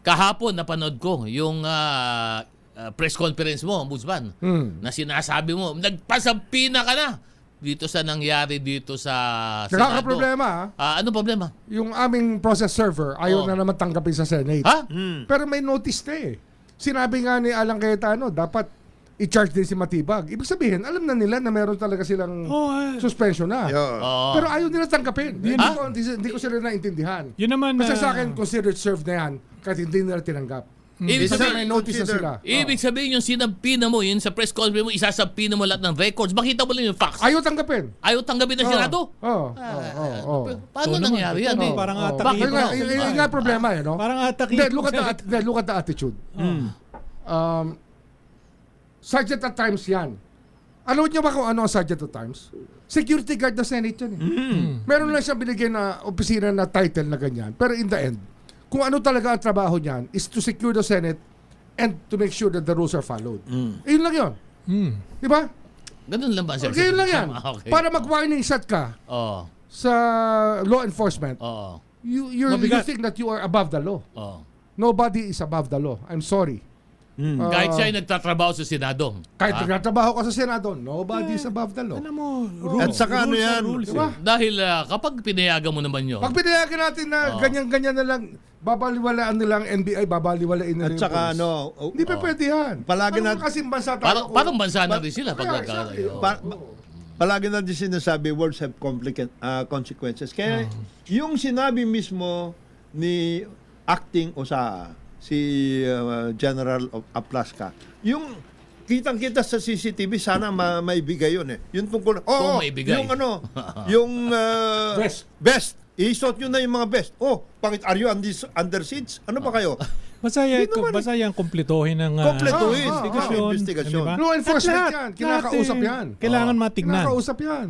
kahapon napanood ko yung press conference mo, Ombudsman, na sinasabi mo, nagpasampina ka na dito sa nangyari dito sa Senado. Nakaka-problema, Ano problema? yung aming process server ayaw na naman tanggapin sa Senate. Ha? Pero may notice na eh. Sinabi nga ni Alan Cayetano, dapat i-charge din si Matibag. Ibig sabihin, alam na nila na meron talaga silang suspension na. Oo. Pero ayaw nila tanggapin. Hindi ko sila naintindihan. Yun naman, Kasi sa akin, considered served na yan kahit hindi nila tinanggap. Ibig Kasi sabihin, may notice na sila. ibig sabihin yung sinampina mo, yun sa press conference mo, isasampina mo lahat ng records. Makita mo lang yung facts. Ayaw tanggapin. Ayaw tanggapin ng Senado? Oo. Paano nangyari yan? Parang Bakit? Yung nga problema eh, no? Parang atake. Look at the attitude. Sergeant at times yan. Alam niyo ba kung ano ang Sergeant at times? Security guard na Senate yan eh. Meron lang siya binigay na opisina na title na ganyan. Pero in the end, kung ano talaga ang trabaho niyan is to secure the Senate and to make sure that the rules are followed. Yun lang yun. Di ba? Ganun lang ba, sir? Yun lang yan. Okay. Para mag-warning shot ka Oo. sa law enforcement, Oo. you Mabigat. think that you are above the law. Oo. Nobody is above the law. I'm sorry. Kahit siya ay nagtatrabaho sa Senado. Kahit nagtatrabaho ka sa Senado, nobody is above the law. Alam mo, At saka ano yan, Diba? Dahil kapag pinayagan mo naman yun, Pag pinayagan natin na ganyan-ganyan na lang, babaliwalaan nila ang NBI, babaliwalain nila at yung saka police. ano, Hindi pa pwede yan. Palagi Parang na- kasing bansa tayo. parang bansa na rin sila pag Kaya, nagkakaroon. exactly. palagi na din sinasabi, words have consequences. Kaya yung sinabi mismo ni acting Osaa, si General Aplaska, yung kitang-kita sa CCTV, sana maibigay yun eh. Yung tungkol, Kung maibigay. yung ano, yung best. Isuot nyo na yung mga best. Bakit are you under siege? Ano ba kayo? basta yan kumplituhin ng Kompletuhin. investigasyon. Investigasyon. Di ba? Law enforcement At lahat, yan. Kinakausap lahat, yan. Kailangan matignan. Kinakausap yan.